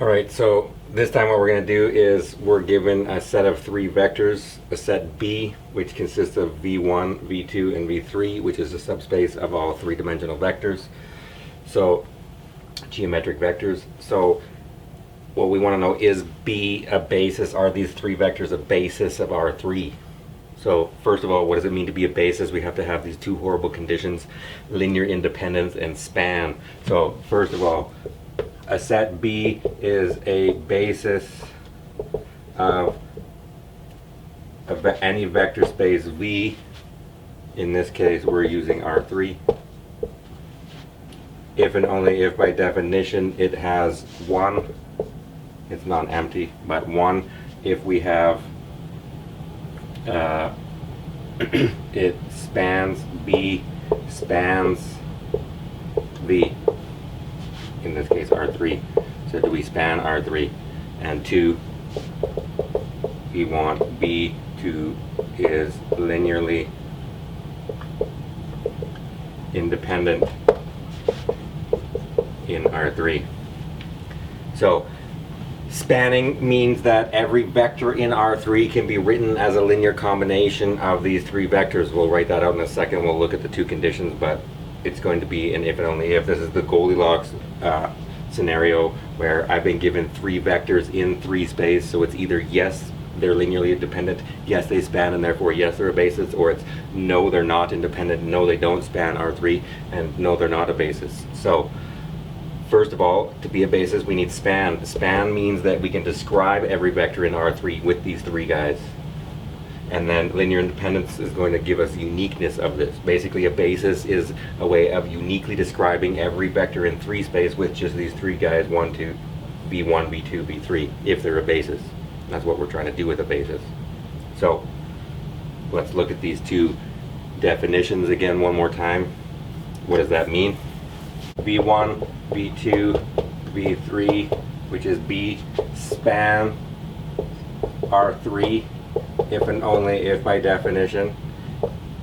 Alright, so this time what we're going to do is we're given a set of three vectors, a set B, which consists of V1, V2, and V3, which is a subspace of all three-dimensional vectors. So, geometric vectors. So, what we want to know, is B a basis? Are these three vectors a basis of R3? So, first of all, what does it mean to be a basis? We have to have these two horrible conditions, linear independence and span. So, first of all, a set B is a basis of any vector space V. In this case, we're using R3. If and only if by definition it has one, it's not empty, but one, if we have it spans B, spans V. In this case R3. So do we span R3? And 2, we want B2 is linearly independent in R3. So spanning means that every vector in R3 can be written as a linear combination of these three vectors. We'll write that out in a second. We'll look at the two conditions, but it's going to be an if and only if. This is the Goldilocks scenario where I've been given three vectors in three space, so it's either yes, they're linearly independent, yes, they span, and therefore yes, they're a basis, or it's no, they're not independent, no, they don't span R3, and no, they're not a basis. So first of all, to be a basis, we need span. Span means that we can describe every vector in R3 with these three guys. And then linear independence is going to give us uniqueness of this. Basically, a basis is a way of uniquely describing every vector in three space with just these three guys, 1, 2, V1, V2, V3, if they're a basis. That's what we're trying to do with a basis. So let's look at these two definitions again one more time. What does that mean? V1, V2, V3, which is B, span R3 if and only if by definition,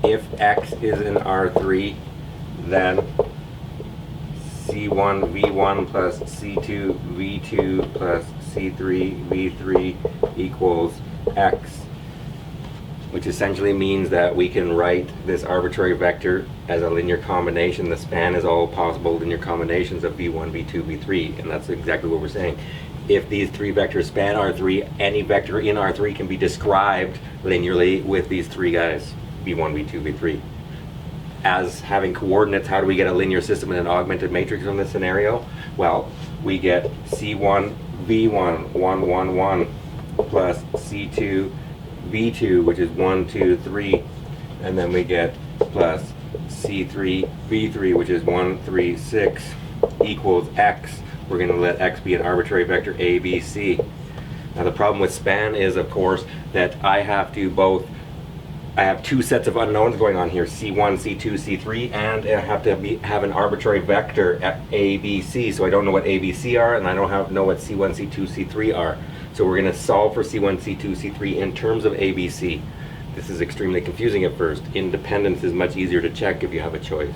if X is in R3, then C1 V1 plus C2 V2 plus C3 V3 equals X, which essentially means that we can write this arbitrary vector as a linear combination. The span is all possible linear combinations of V1, V2, V3, and that's exactly what we're saying. If these three vectors span R3, any vector in R3 can be described linearly with these three guys, V1, V2, V3. As having coordinates, how do we get a linear system in an augmented matrix from this scenario? Well, we get C1, V1, 1, 1, 1, plus C2, V2, which is 1, 2, 3, and then we get plus C3, V3, which is 1, 3, 6, equals X. We're going to let X be an arbitrary vector A, B, C. Now the problem with span is, of course, that I have two sets of unknowns going on here, C1, C2, C3, and I have to have an arbitrary vector at A, B, C. So I don't know what A, B, C are, and I don't know what C1, C2, C3 are. So we're going to solve for C1, C2, C3 in terms of A, B, C. This is extremely confusing at first. Independence is much easier to check if you have a choice.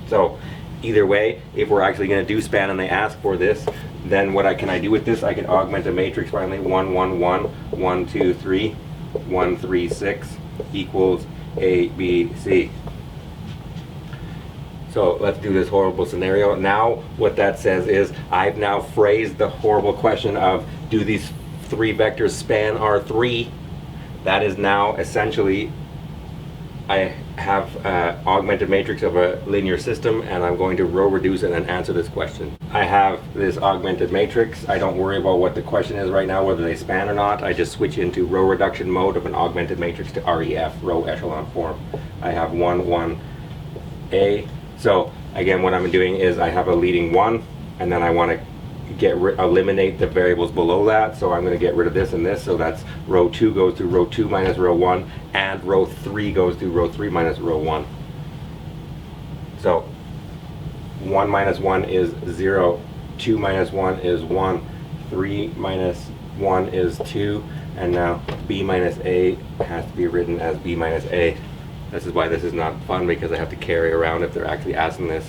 So either way, if we're actually going to do span and they ask for this, then what can I do with this? I can augment a matrix finally. 1, 1, 1, 1, 2, 3, 1, 3, 6 equals A, B, C. So let's do this horrible scenario. Now what that says is I've now phrased the horrible question of, do these three vectors span R3? That is now essentially, I have an augmented matrix of a linear system, and I'm going to row reduce it and answer this question. I have this augmented matrix. I don't worry about what the question is right now, whether they span or not. I just switch into row reduction mode of an augmented matrix to REF, row echelon form. I have 1, 1, A. So again, what I'm doing is I have a leading 1, and then I want to eliminate the variables below that, so I'm going to get rid of this and this, so that's row 2 goes through row 2 minus row 1, and row 3 goes through row 3 minus row 1. So 1 minus 1 is 0, 2 minus 1 is 1, 3 minus 1 is 2, and now B minus A has to be written as B minus A. This is why this is not fun, because I have to carry around, if they're actually asking this,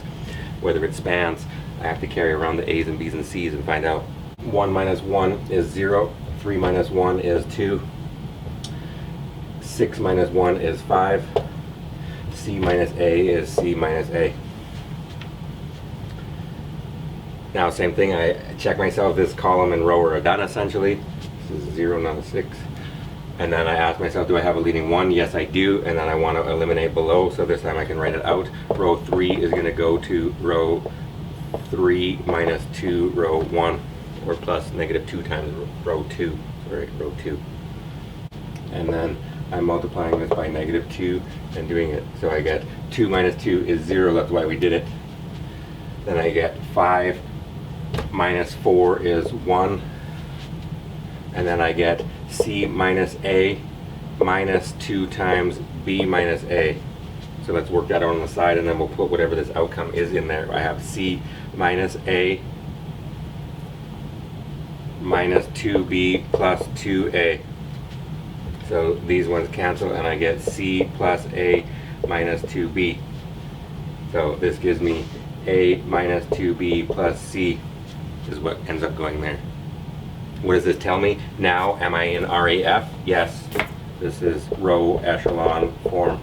whether it spans, I have to carry around the A's and B's and C's and find out. 1 minus 1 is 0, 3 minus 1 is 2, 6 minus 1 is 5, C minus A is C minus A. Now same thing, I check myself, this column and row are done essentially. This is 0, not a 6. And then I ask myself, do I have a leading 1? Yes, I do. And then I want to eliminate below, so this time I can write it out. Row 3 is going to go to row 3 minus 2, row 1, or plus negative 2 times row 2. Sorry, row 2. And then I'm multiplying this by negative 2 and doing it. So I get 2 minus 2 is 0, that's why we did it. Then I get 5 minus 4 is 1. And then I get C minus A minus 2 times B minus A. So let's work that out on the side, and then we'll put whatever this outcome is in there. I have C minus A minus 2B plus 2A. So these ones cancel, and I get C plus A minus 2B. So this gives me A minus 2B plus C is what ends up going there. What does this tell me? Now, am I in RAF? Yes. This is row echelon form.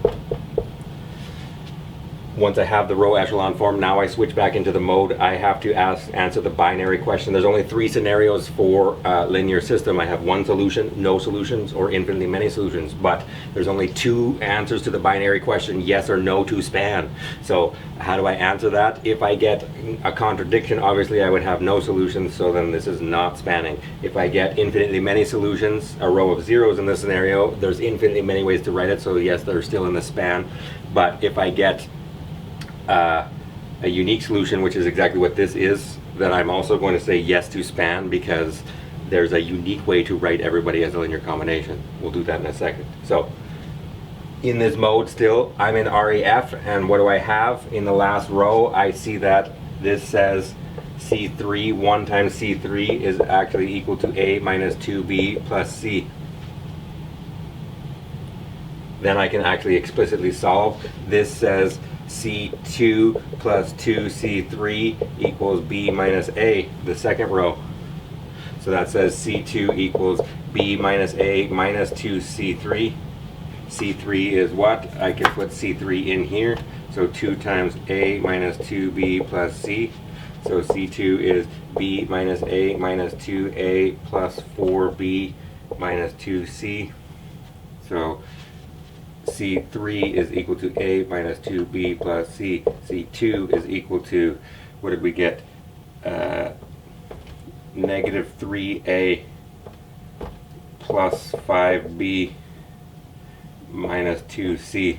Once I have the row echelon form, now I switch back into the mode. I have to answer the binary question. There's only 3 scenarios for linear system. I have 1 solution, no solutions, or infinitely many solutions. But there's only 2 answers to the binary question, yes or no to span. So how do I answer that? If I get a contradiction, obviously I would have no solutions, so then this is not spanning. If I get infinitely many solutions, a row of zeros in this scenario, there's infinitely many ways to write it, so yes, they're still in the span. But if I get a unique solution, which is exactly what this is, then I'm also going to say yes to span, because there's a unique way to write everybody as a linear combination. We'll do that in a second. So in this mode still, I'm in RAF, and what do I have in the last row? I see that this says C3, 1 times C3 is actually equal to A minus 2B plus C. Then I can actually explicitly solve. This says C2 plus 2C3 equals B minus A, the second row. So that says C2 equals B minus A minus 2C3. C3 is what? I can put C3 in here. So 2 times A minus 2B plus C. So C2 is B minus A minus 2A plus 4B minus 2C. So C3 is equal to A minus 2B plus C. C2 is equal to, what did we get? Negative 3A plus 5B minus 2C.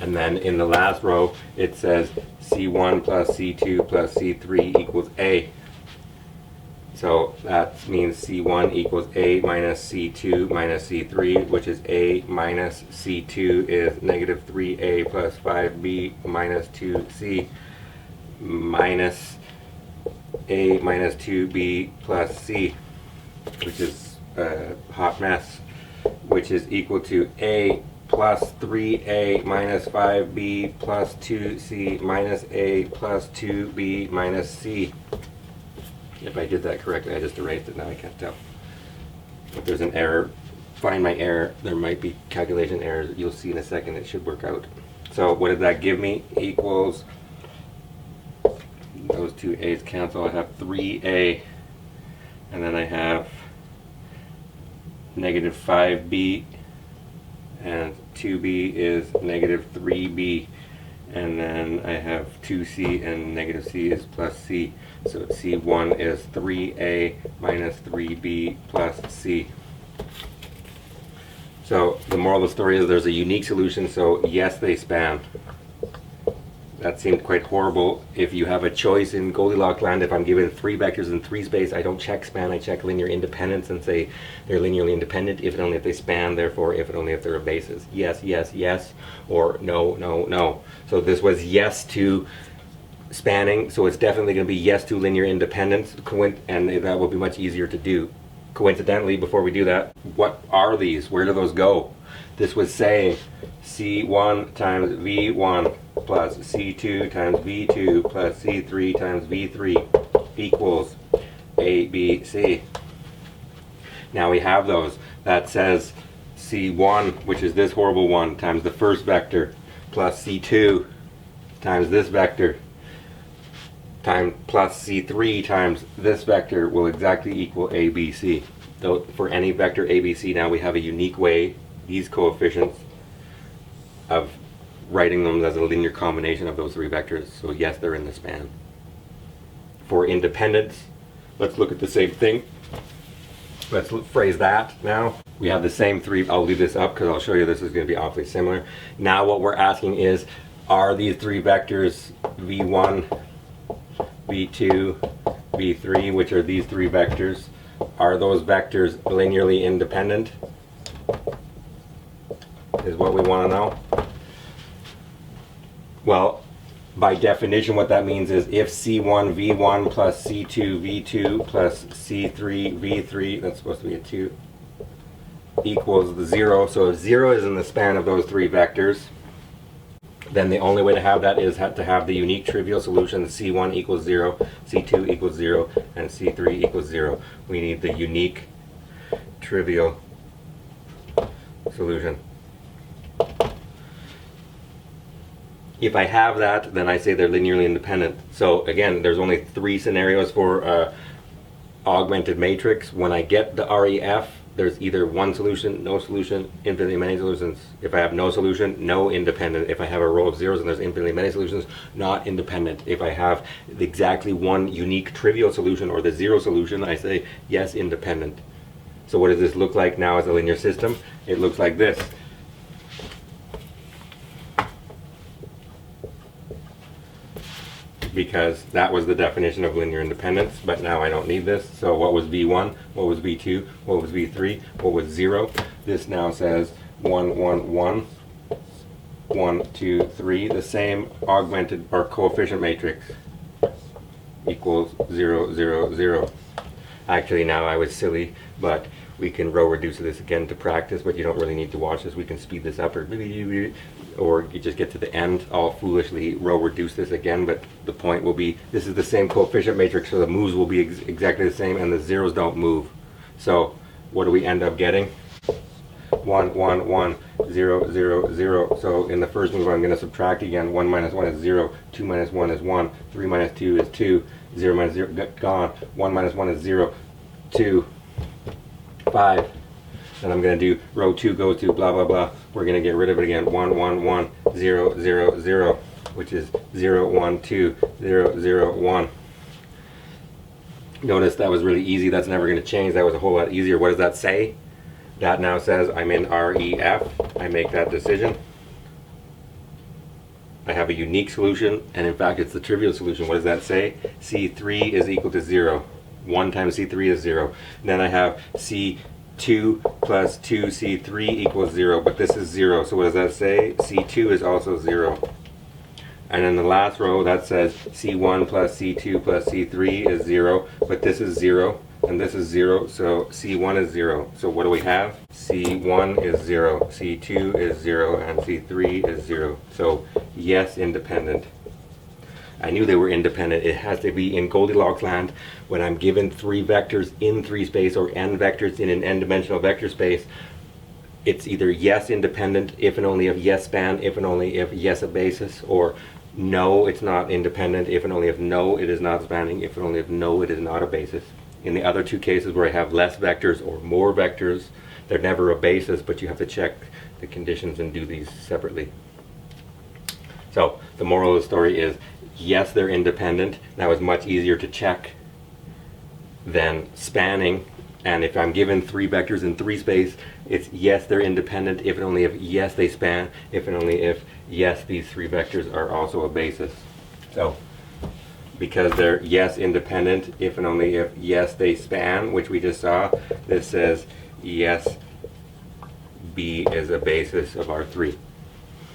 And then in the last row, it says C1 plus C2 plus C3 equals A. So that means C1 equals A minus C2 minus C3, which is A minus C2 is negative 3A plus 5B minus 2C minus A minus 2B plus C, which is a hot mess, which is equal to A plus 3A minus 5B plus 2C minus A plus 2B minus C. If I did that correctly, I just erased it, now I can't tell. If there's an error, find my error. There might be calculation errors. You'll see in a second, it should work out. So what did that give me? Equals, those two A's cancel. I have 3A, and then I have negative 5B, and 2B is negative 3B. And then I have 2C, and negative C is plus C. So C1 is 3A minus 3B plus C. So the moral of the story is there's a unique solution, so yes, they span. That seemed quite horrible. If you have a choice in Goldilocks land, if I'm given 3 vectors in 3 space, I don't check span, I check linear independence and say they're linearly independent if and only if they span, therefore if and only if they're a basis. Yes, yes, yes, or no, no, no. So this was yes to spanning, so it's definitely going to be yes to linear independence, and that will be much easier to do. Coincidentally, before we do that, what are these? Where do those go? This was saying C1 times V1 plus C2 times V2 plus C3 times V3 equals A, B, C. Now we have those. That says C1, which is this horrible one, times the first vector, plus C2 times this vector, plus C3 times this vector will exactly equal ABC. So for any vector ABC, now we have a unique way, these coefficients, of writing them as a linear combination of those three vectors. So yes, they're in the span. For independence, let's look at the same thing. Let's phrase that now. We have the same three. I'll leave this up because I'll show you this is going to be awfully similar. Now what we're asking is, are these three vectors v1, v2, v3, which are these three vectors, are those vectors linearly independent? Is what we want to know. Well, by definition what that means is if C1 v1 plus C2 v2 plus C3 v3, that's supposed to be a 2, equals the 0. So if 0 is in the span of those three vectors, then the only way to have that is to have the unique trivial solution C1 equals 0, C2 equals 0, and C3 equals 0. We need the unique trivial solution. If I have that, then I say they're linearly independent. So again, there's only three scenarios for augmented matrix. When I get the REF, there's either one solution, no solution, infinitely many solutions. If I have no solution, no independent. If I have a row of zeros and there's infinitely many solutions, not independent. If I have exactly one unique trivial solution or the zero solution, I say yes, independent. So what does this look like now as a linear system? It looks like this. Because that was the definition of linear independence, but now I don't need this. So what was V1? What was V2? What was V3? What was 0? This now says 1, 1, 1, 1, 2, 3. The same augmented or coefficient matrix equals 0, 0, 0. Actually, now I was silly, but we can row reduce this again to practice, but you don't really need to watch this. We can speed this up, or you just get to the end. I'll foolishly row reduce this again, but the point will be this is the same coefficient matrix, so the moves will be exactly the same and the zeros don't move. So what do we end up getting? 1, 1, 1, 0, 0, 0. So in the first move I'm going to subtract again. 1 minus 1 is 0, 2 minus 1 is 1, 3 minus 2 is 2, 0 minus 0, gone. 1 minus 1 is 0, 2, 5. Then I'm going to do row 2 goes to blah blah blah. We're going to get rid of it again. 1 1 1 0 0 0, which is 0 1 2 0 0 1. Notice that was really easy. That's never going to change. That was a whole lot easier. What does that say? That now says I'm in REF. I make that decision. I have a unique solution, and in fact it's the trivial solution. What does that say? C3 is equal to 0. 1 times C3 is 0. Then I have C2 plus 2C3 equals 0, but this is 0. So what does that say? C2 is also 0. And in the last row that says C1 plus C2 plus C3 is 0, but this is 0 and this is 0, so C1 is 0. So what do we have? C1 is 0, C2 is 0, and C3 is 0. So yes, independent. I knew they were independent. It has to be in Goldilocks land. When I'm given 3 vectors in 3 space or n vectors in an n-dimensional vector space, it's either yes, independent, if and only if yes span, if and only if yes a basis, or no, it's not independent, if and only if no, it is not spanning, if and only if no, it is not a basis. In the other 2 cases where I have less vectors or more vectors, they're never a basis, but you have to check the conditions and do these separately. So the moral of the story is, yes, they're independent. That was much easier to check than spanning. And if I'm given 3 vectors in 3 space, it's yes, they're independent, if and only if yes, they span, if and only if yes, these 3 vectors are also a basis. So because they're yes, independent, if and only if yes, they span, which we just saw, this says yes, B is a basis of R3.